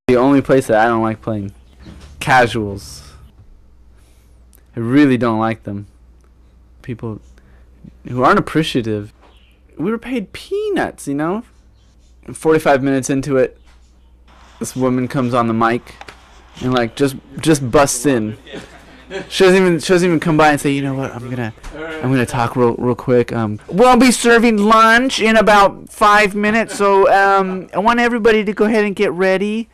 The only place that I don't like playing. Casuals. I really don't like them. People who aren't appreciative. We were paid peanuts, you know? 45 minutes into it, this woman comes on the mic and like just busts in. She doesn't even come by and say, you know what, I'm gonna talk real quick. We'll be serving lunch in about 5 minutes, so I want everybody to go ahead and get ready.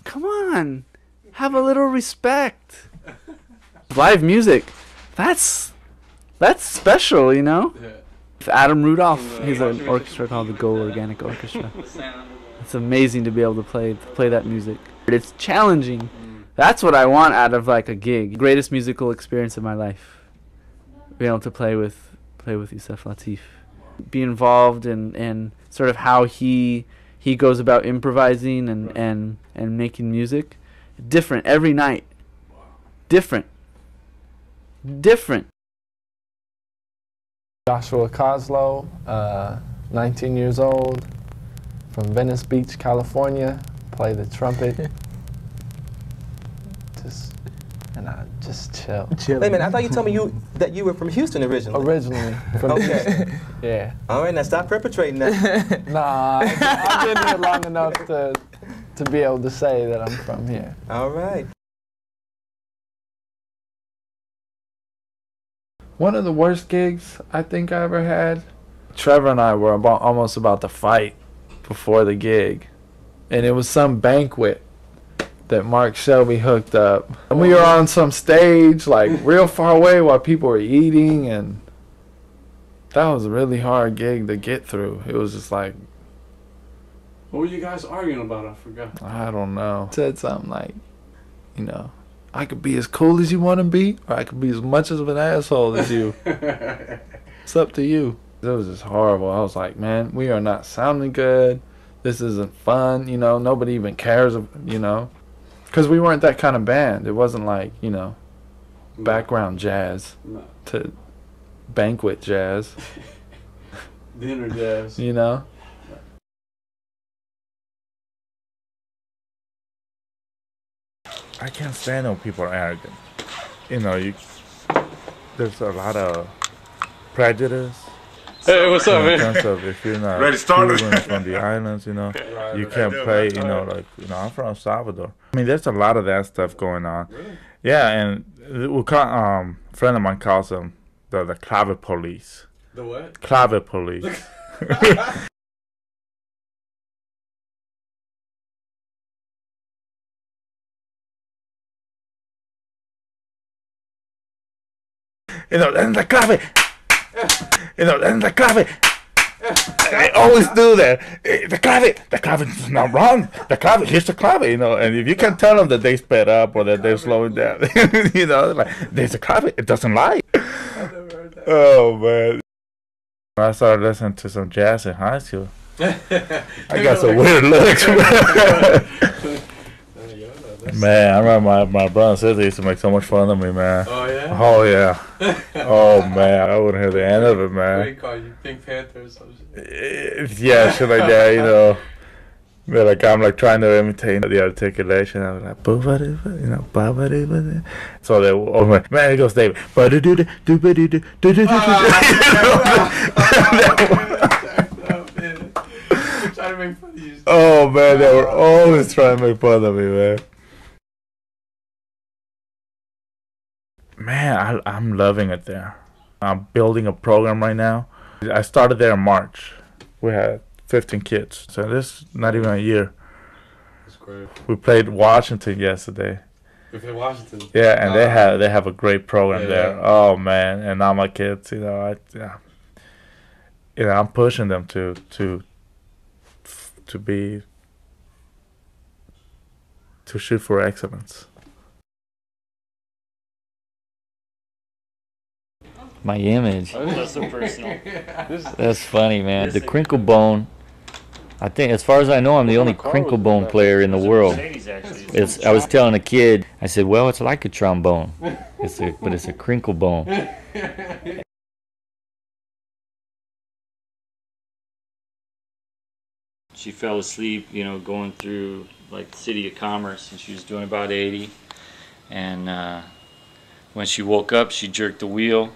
Come on, have a little respect. Live music, that's special, you know. Adam Rudolph, he's an orchestra called the Go Organic Orchestra. It's amazing to be able to play that music. It's challenging. That's what I want out of like a gig. Greatest musical experience of my life. Being able to play with Yusef Lateef. Be involved in sort of how he goes about improvising and making music. Different every night. Different. Joshua Coslow, 19 years old, from Venice Beach, California. Play the trumpet. Just chill. Wait a minute, I thought you told me that you were from Houston originally. Originally. From Houston. Yeah. All right, now stop perpetrating that. Nah, I've been here long enough to be able to say that I'm from here. All right. One of the worst gigs I think I ever had. Trevor and I were almost about to fight before the gig. And it was some banquet that Mark Shelby hooked up. And we were on some stage like real far away while people were eating, and that was a really hard gig to get through. It was just like... What were you guys arguing about? I forgot. I don't know. Said something like, you know, I could be as cool as you want to be, or I could be as much of an asshole as you. It's up to you. It was just horrible. I was like, man, we are not sounding good. This isn't fun, you know. Nobody even cares, you know. Because we weren't that kind of band. It wasn't like, you know, background jazz to banquet jazz. Dinner jazz. You know? I can't stand when people are arrogant. You know, there's a lot of prejudice. Hey, what's up, man? In terms of if you're not Cuban from the islands, you know, you can't play, you know, like, you know, I'm from El Salvador. I mean, there's a lot of that stuff going on. Really? Yeah, and we call, a friend of mine calls them the clave police. The what? Clave police. You know, and the clave. You know, and the clave. They always do that. The clave is not wrong. The clave, here's the clave, you know. And if you can tell them that they sped up or that they're slowing down, you know, like, there's a clave, it doesn't lie. I've never heard that. Oh, man. I started listening to some jazz in high school. I got some weird looks. Man, I remember my brother and sister used to make so much fun of me, man. Oh, yeah? Oh, yeah. Oh, man. I wouldn't hear the end of it, man. What do you call you? Pink Panther or some shit? Yeah, shit like that, you know. But like, I'm like trying to imitate the articulation. I was like, you know, ba-ba-dee-ba-dee. So they went, man, it goes David. Oh, man, they were always trying to make fun of me, man. Man, I'm loving it there. I'm building a program right now. I started there in March. We had 15 kids, so this is not even a year. That's great. We played Washington yesterday. We played Washington? Yeah, and they have a great program there. Yeah. Oh, man, and now my kids, you know, I'm pushing them to shoot for excellence. My image. That's so personal. That's funny, man. The crinkle bone. I think, as far as I know, I'm the only crinkle bone player in the world. I was telling a kid, I said, well, it's like a trombone, but it's a crinkle bone. She fell asleep, you know, going through like the City of Commerce, and she was doing about 80. And when she woke up, she jerked the wheel,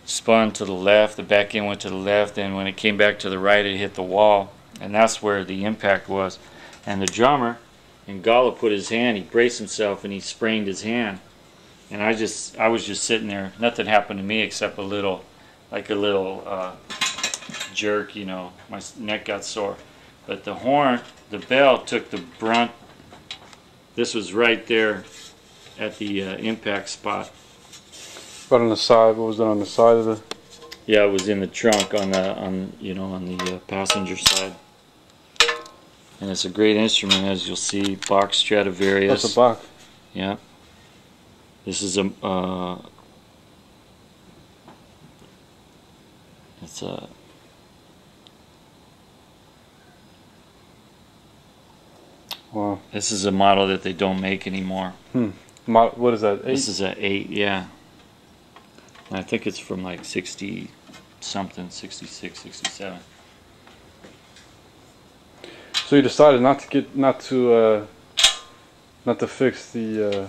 spun to the left, the back end went to the left, and when it came back to the right, it hit the wall, and that's where the impact was. And the drummer, Ngala, put his hand, he braced himself, and he sprained his hand. And I was just sitting there. Nothing happened to me except a little jerk, you know. My neck got sore. But the horn, the bell took the brunt. This was right there at the impact spot. But on the side, what was it on the side of the? Yeah, it was in the trunk on the passenger side. And it's a great instrument, as you'll see. Bach Stradivarius. That's a Bach. Yeah. This is a. It's a. Wow. This is a model that they don't make anymore. What is that? 8? This is a 8, yeah. And I think it's from like 60 something, 66, 67. So you decided not to fix the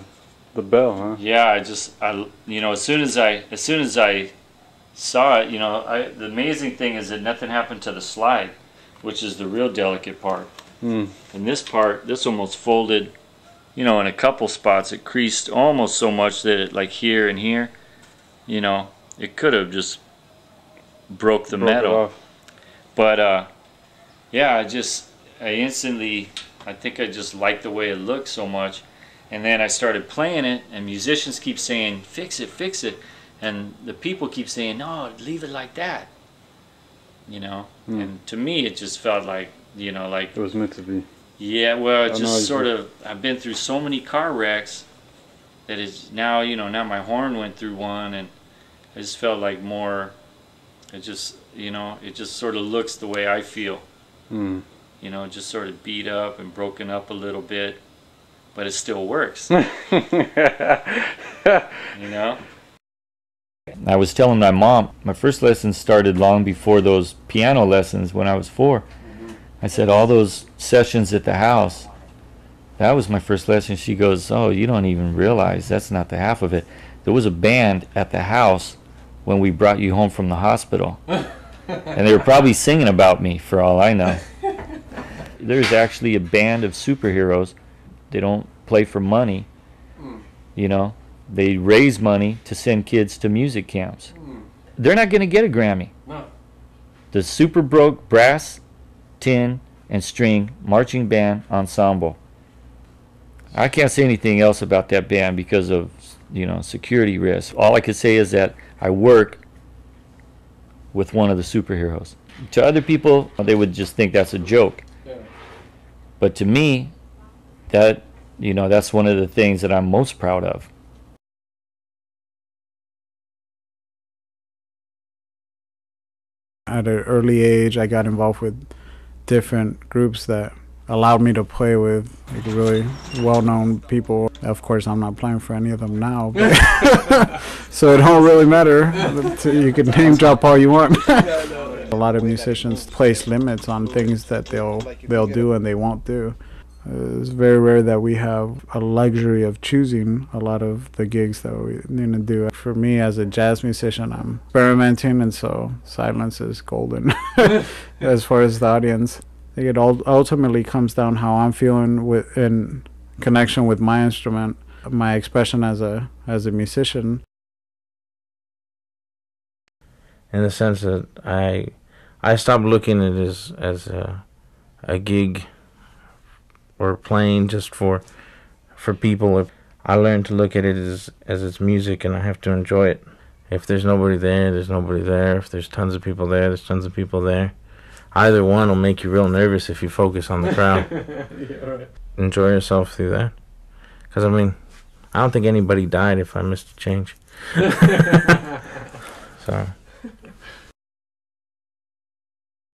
bell, huh? Yeah, you know, as soon as I saw it, you know, the amazing thing is that nothing happened to the slide, which is the real delicate part. And this part, this almost folded, you know, in a couple spots. It creased almost so much that it, like here and here, you know, it could have just broke the metal. But yeah, I instantly, I think I just liked the way it looked so much. And then I started playing it, and musicians keep saying, fix it, and the people keep saying, no, leave it like that, you know. And to me, it just felt like, you know, like it was meant to be. Yeah, well, it just sort of, I've been through so many car wrecks that it's now, you know, now my horn went through one, and I just felt like more, it just, you know, it just sort of looks the way I feel. You know, just sort of beat up and broken up a little bit, but it still works. You know? I was telling my mom, my first lessons started long before those piano lessons when I was 4. I said, all those sessions at the house, that was my first lesson. She goes, oh, you don't even realize that's not the half of it. There was a band at the house when we brought you home from the hospital. And they were probably singing about me, for all I know. There's actually a band of superheroes. They don't play for money. You know, they raise money to send kids to music camps. They're not going to get a Grammy. No. The Super Broke Brass, Tin, and String Marching Band Ensemble. I can't say anything else about that band because of, you know, security risks. All I could say is that I work with one of the superheroes. To other people, they would just think that's a joke. But to me, that, you know, that's one of the things that I'm most proud of. At an early age, I got involved with different groups that allowed me to play with like really well-known people. Of course, I'm not playing for any of them now, but so it don't really matter. You can name drop all you want. A lot of musicians place limits on things that they'll do and they won't do. It's very rare that we have a luxury of choosing a lot of the gigs that we need to do. For me, as a jazz musician, I'm experimenting, and so silence is golden as far as the audience. I think it ultimately comes down how I'm feeling in connection with my instrument, my expression as a musician. In the sense that I stopped looking at it as a gig or playing just for people. I learned to look at it as it's music, and I have to enjoy it. If there's nobody there, there's nobody there. If there's tons of people there, there's tons of people there. Either one will make you real nervous if you focus on the crowd. Yeah, right. Enjoy yourself through that. Because, I mean, I don't think anybody died if I missed a change. So...